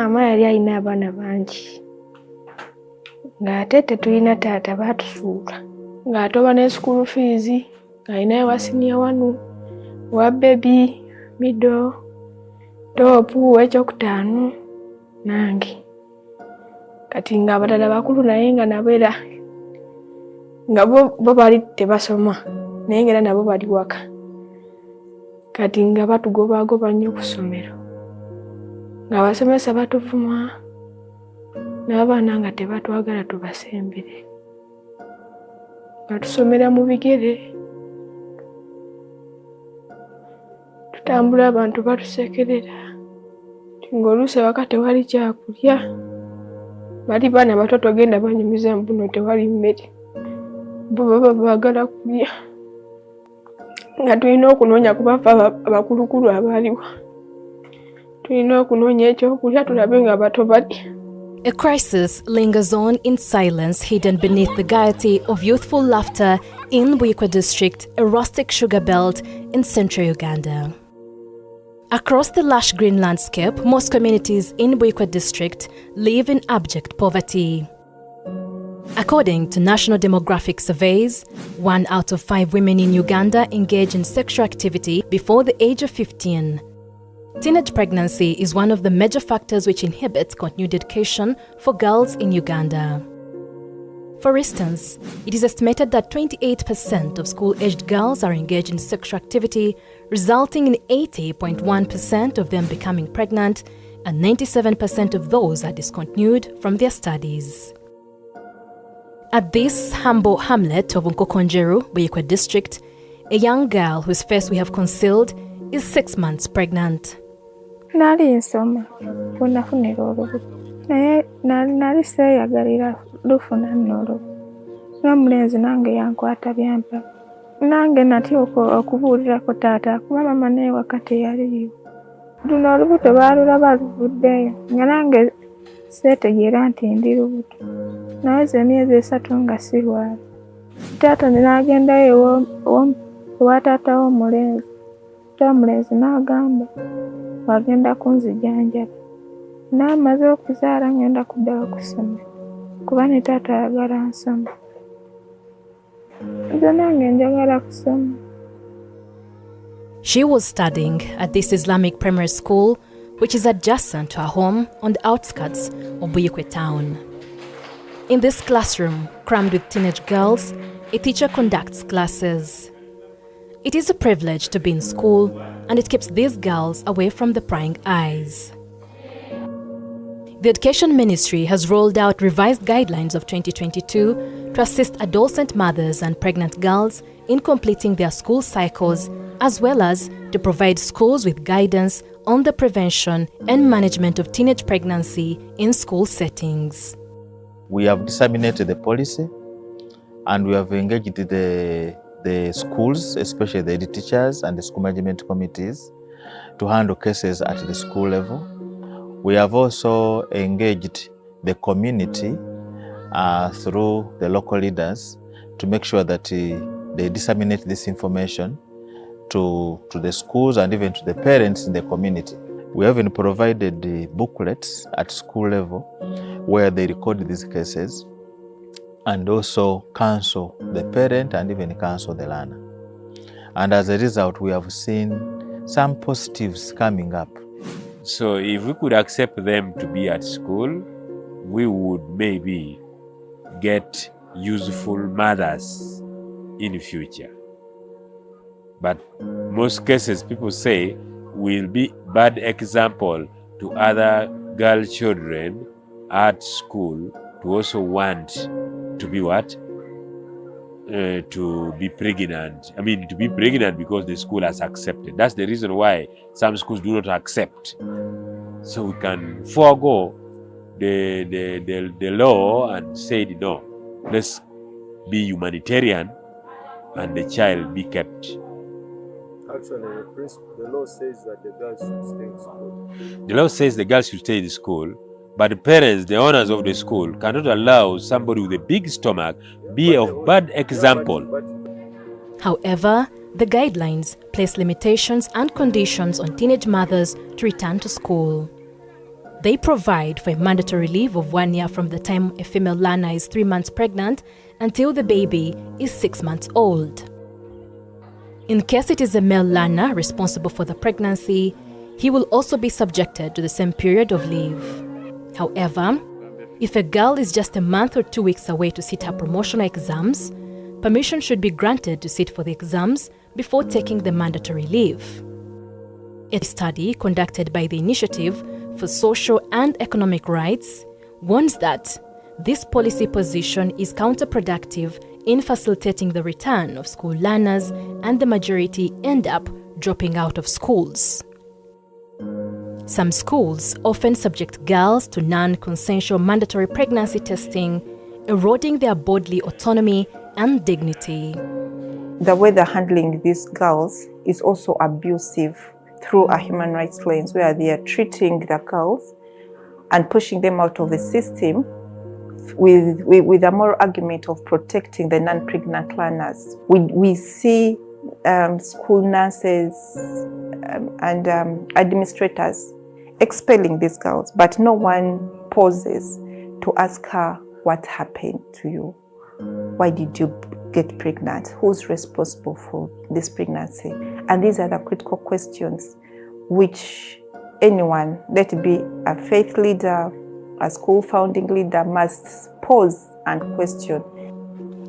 maama yali alina abaana bangi ng'ate tetulina taata baatusuula ng'ate oba ne school fees ng'alinayo wa senior wanu wa baby middle toopu ekyokutaano nange kati nga abalala bakulu naye nga nabo era nga bo bali tebasoma naye nga era nabo bali waka kati nga batugobagoba nnyo ku ssomero nga abasomesa batuvuma n'abaana nga tebatwagala tubasembere nga tusomera mu bigere tutambula abantu batusekerera ng'oluusi ewaka tewali kyakulya bali baana bato togenda banyumiza mbuno tewali mmere bo baba baagala kulya nga tulina okunoonya kubafa abakulukulu abaaliwo tulina okunoonya ekyokulya tulabe nga bato balya. A crisis lingers on in silence, hidden beneath the gaiety of youthful laughter in Buikwe district, a rustic sugar belt in central Uganda. Across the lush green landscape, most communities in Buikwe district live in abject poverty. According to national demographic surveys, 1 out of 5 women in Uganda engage in sexual activity before the age of 15. Teenage pregnancy is one of the major factors which inhibits continued education for girls in Uganda. For instance, it is estimated that 28% of school-aged girls are engaged in sexual activity, resulting in 80.1% of them becoming pregnant, and 97% of those are discontinued from their studies. At this humble hamlet of Nkokonjeru, Buikwe district, a young girl whose face we have concealed is 6 months pregnant. Nali nsoma kunafunira olubuto naye nali seeyagalira lufuna nno olubuto n'omulenzi nange yankwata byampa nange natya okubuulirako taata kuba mama naye waka teyaliyo luno olubuto baalulaba luvuddeyo nga nange seetegeera nti ndi lubuto naweza emyezi 3 nga sirwala taata n'agendayo ewa taata w'omulenzi omulenzi n'agamba wagenda kunzijanjaba n'amaze okuzaala ngenda kuddayo kusoma kuba ne taata ayagala nsoma nze nange njagala kusoma. She was studying at this Islamic primary school, which is adjacent to her home on the outskirts of Buikwe town. In this classroom, crammed with teenage girls, a teacher conducts classes. It is a privilege to be in school, and it keeps these girls away from the prying eyes. The Education Ministry has rolled out revised guidelines of 2022 to assist adolescent mothers and pregnant girls in completing their school cycles, as well as to provide schools with guidance on the prevention and management of teenage pregnancy in school settings. We have disseminated the policy, and we have engaged the schools, especially the head teachers and the school management committees, to handle cases at the school level. We have also engaged the community through the local leaders to make sure that they disseminate this information to the schools and even to the parents in the community. We have even provided the booklets at school level where they record these cases and also counsel the parent and even counsel the learner. And as a result, we have seen some positives coming up. So if we could accept them to be at school, we would maybe get useful mothers in the future. But most cases, people say, will be bad example to other girl children at school to also want to be what? To be pregnant. I mean, to be pregnant because the school has accepted. That's the reason why some schools do not accept. So we can forego the law and say, no, let's be humanitarian and the child be kept. Actually, the law says that the girls should stay in school. The law says the girls should stay in school, but the parents, the owners of the school, cannot allow somebody with a big stomach be of bad example. However, the guidelines place limitations and conditions on teenage mothers to return to school. They provide for a mandatory leave of 1 year from the time a female learner is 3 months pregnant until the baby is 6 months old. In case it is a male learner responsible for the pregnancy, he will also be subjected to the same period of leave. However, if a girl is just a month or 2 weeks away to sit her promotional exams, permission should be granted to sit for the exams before taking the mandatory leave. A study conducted by the Initiative for Social and Economic Rights warns that this policy position is counterproductive in facilitating the return of school learners, and the majority end up dropping out of schools. Some schools often subject girls to non-consensual mandatory pregnancy testing, eroding their bodily autonomy and dignity. The way they're handling these girls is also abusive through a human rights lens, where they are treating the girls and pushing them out of the system with a moral argument of protecting the non-pregnant learners. We see school nurses and administrators expelling these girls, but no one pauses to ask her, what happened to you? Why did you get pregnant? Who's responsible for this pregnancy? And these are the critical questions which anyone, let it be a faith leader, a school founding leader, must pause and question.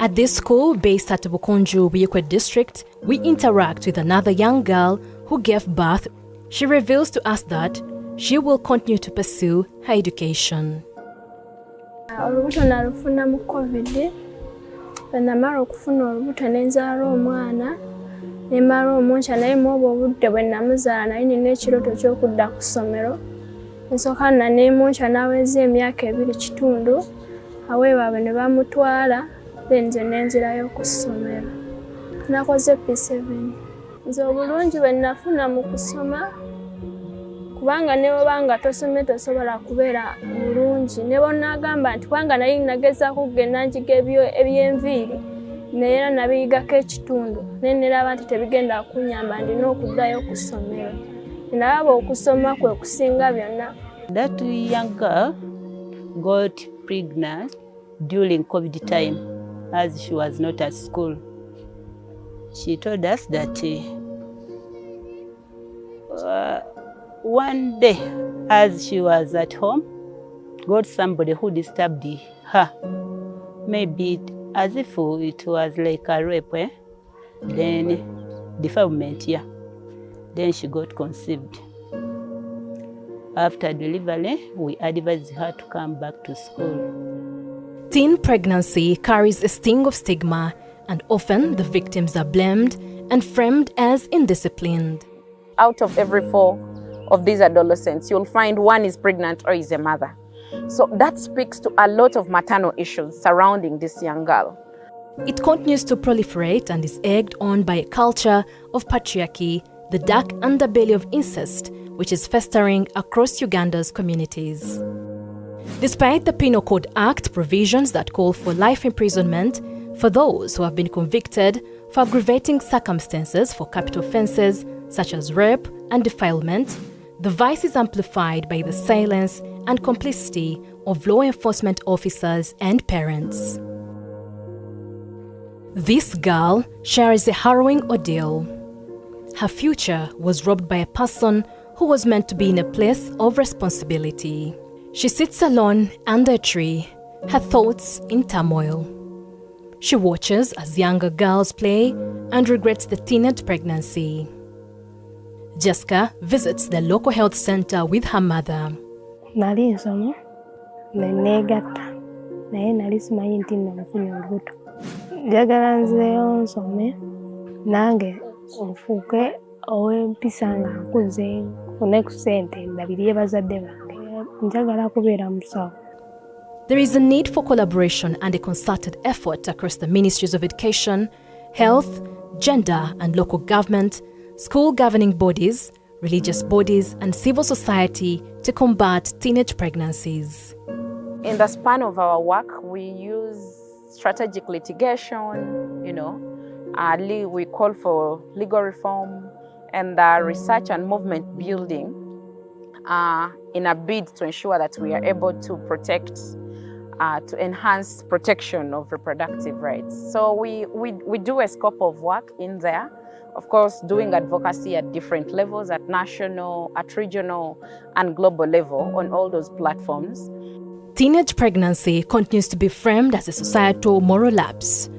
At this school based at Bukonju, Buyikwe district, we interact with another young girl who gave birth. She reveals to us that she will continue to pursue her education. Olubuto nalufuna mu COVID. Bwenamala okufuna olubuto nenzaala omwana, nemala omwonkya naye mwobwo obudde bwe namuzaala naye nina ekirooto ky'okudda ku ssomero. Nsooka naneemwonkya n'aweza emyaka 2.5, aweebaabwe ne bamutwala, then nze nenzirayo ku ssomero. Nakoze P7. Nze obulungi bwe nafuna mu kusoma, kubanga ne bw'obanga tosomye tosobola kubeera bulungi. Ne bw'onaagamba nti kubanga nali nagezaako okugenda njiga eby'enviiri, naye era nabiyigako ekitundu, naye neraba nti tebigenda kunnyamba, ndina okuddayo ku ssomero. Nalaba okusoma kwe kusinga byonna. That young girl got pregnant during COVID time, as she was not at school. She told us that one day, as she was at home, got somebody who disturbed her. Maybe as if it was like a rape, then defilement, yeah. Then she got conceived. After delivery, we advised her to come back to school. Teen pregnancy carries a sting of stigma, and often the victims are blamed and framed as indisciplined. Out of every 4 of these adolescents, you'll find one is pregnant or is a mother. So that speaks to a lot of maternal issues surrounding this young girl. It continues to proliferate and is egged on by a culture of patriarchy, the dark underbelly of incest, which is festering across Uganda's communities. Despite the Penal Code Act provisions that call for life imprisonment for those who have been convicted for aggravating circumstances for capital offences such as rape and defilement, the vice is amplified by the silence and complicity of law enforcement officers and parents. This girl shares a harrowing ordeal. Her future was robbed by a person who was meant to be in a place of responsibility. She sits alone under a tree, her thoughts in turmoil. She watches as younger girls play and regrets the teenage pregnancy. Jessica visits the local health center with her mother. Nali nsoma, neneegatta, naye nali simanyi nti nafunye olubuto. Njagala nzeeyo nsome, nange nfuuke ow'empisa nga nkuze nfune ku ssente ndabirire bazadde bange. Njagala kubeera musawo. There is a need for collaboration and a concerted effort across the ministries of education, health, gender and local government, school governing bodies, religious bodies and civil society to combat teenage pregnancies. In the span of our work, we use strategic litigation, we call for legal reform and research and movement building in a bid to ensure that we are able to protect, to enhance protection of reproductive rights. So we do a scope of work in there, of course, doing advocacy at different levels, at national, at regional, and global level on all those platforms. Teenage pregnancy continues to be framed as a societal moral lapse.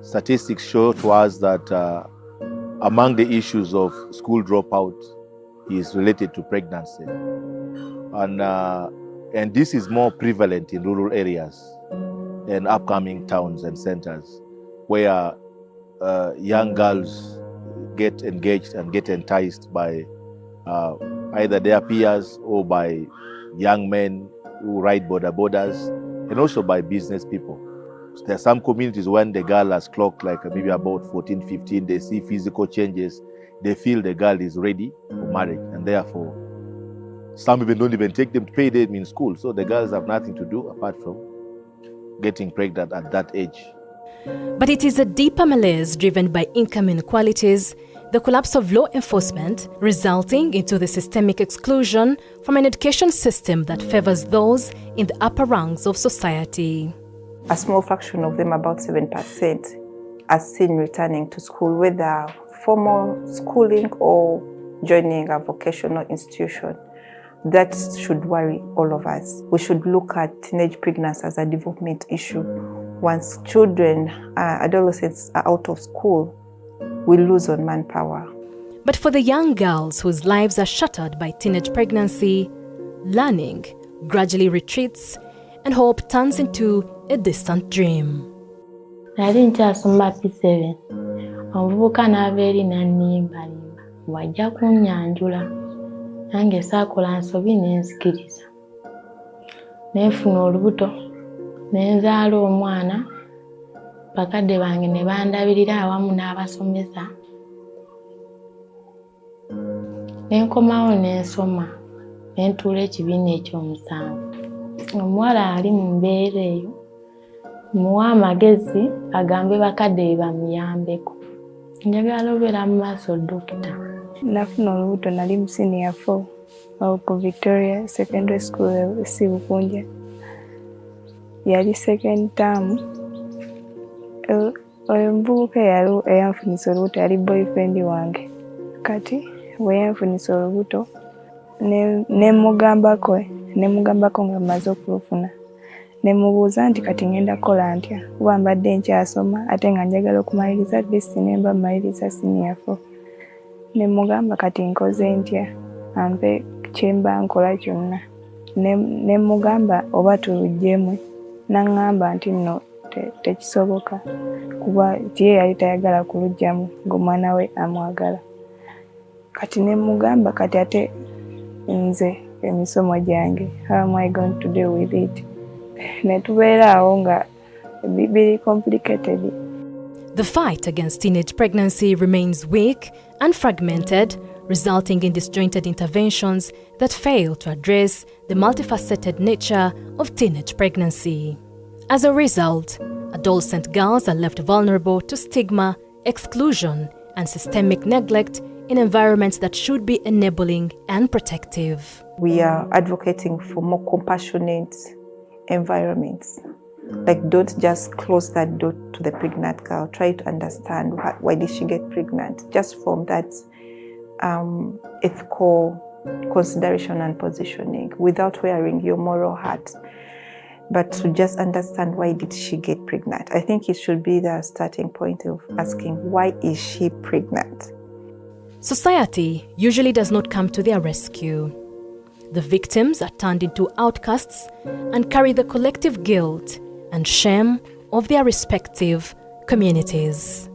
Statistics show to us that among the issues of school dropout is related to pregnancy. And this is more prevalent in rural areas and upcoming towns and centers where young girls get engaged and get enticed by either their peers or by young men who ride borders, and also by business people. There are some communities when the girl has clocked like maybe about 14, 15, they see physical changes, they feel the girl is ready for marriage, and therefore some even don't even take them to pay them in school. So the girls have nothing to do apart from getting pregnant at that age. But it is a deeper malaise driven by income inequalities, the collapse of law enforcement, resulting into the systemic exclusion from an education system that favors those in the upper ranks of society. A small fraction of them, about 7%, are seen returning to school, whether formal schooling or joining a vocational institution. That should worry all of us. We should look at teenage pregnancy as a development issue. Once children, adolescents are out of school, we lose on manpower. But for the young girls whose lives are shattered by teenage pregnancy, learning gradually retreats and hope turns into a distant dream. Nali nkyasoma P7 omuvubuka n'ava eri n'annimbalimba bw'ajja kunnyanjula nange saakola nsobi n'enzikiriza neefuna olubuto n'enzaala omwana bakadde bange ne bandabirira awamu n'abasomesa n'enkomawo n'ensoma n'entuula ekibiina ekyomusanvu. Omuwala ali mu mbeera eyo muwa amagezi agambe bakadde be bamuyambeko. Njagala obeera mu maaso dokita. Nafuna olubuto nali mu senior 4 ku Victoria Secondary School Sibukunja. Yali second term. Oyo muvubuka eyanfunisa olubuto yali boyfriend wange. Kati bwe yanfunisa olubuto nemugambako nga mmaze okulufuna. Nemubuuza nti kati ngenda kukola ntya kuba mbadde nkyasoma ate nga njagala okumaliriza at least nemba mmaliriza senior 4. Nemugamba kati nkoze ntya ampe kyemba nkola kyonna. Nemugamba oba tuluggyemu n'aŋŋamba nti nno tekisoboka kuba tiye yali tayagala kuluggyamu ng'omwana we amwagala. Kati nemugamba kati ate nze emisomo gyange, how am I going to deal with it? Netubeera awo nga biri complicated. The fight against teenage pregnancy remains weak and fragmented, resulting in disjointed interventions that fail to address the multifaceted nature of teenage pregnancy. As a result, adolescent girls are left vulnerable to stigma, exclusion, and systemic neglect in environments that should be enabling and protective. We are advocating for more compassionate environments. Like, don't just close that door to the pregnant girl. Try to understand why did she get pregnant, just from that ethical consideration and positioning, without wearing your moral hat, but to just understand why did she get pregnant. I think it should be the starting point of asking, why is she pregnant? Society usually does not come to their rescue. The victims are turned into outcasts and carry the collective guilt and shame of their respective communities.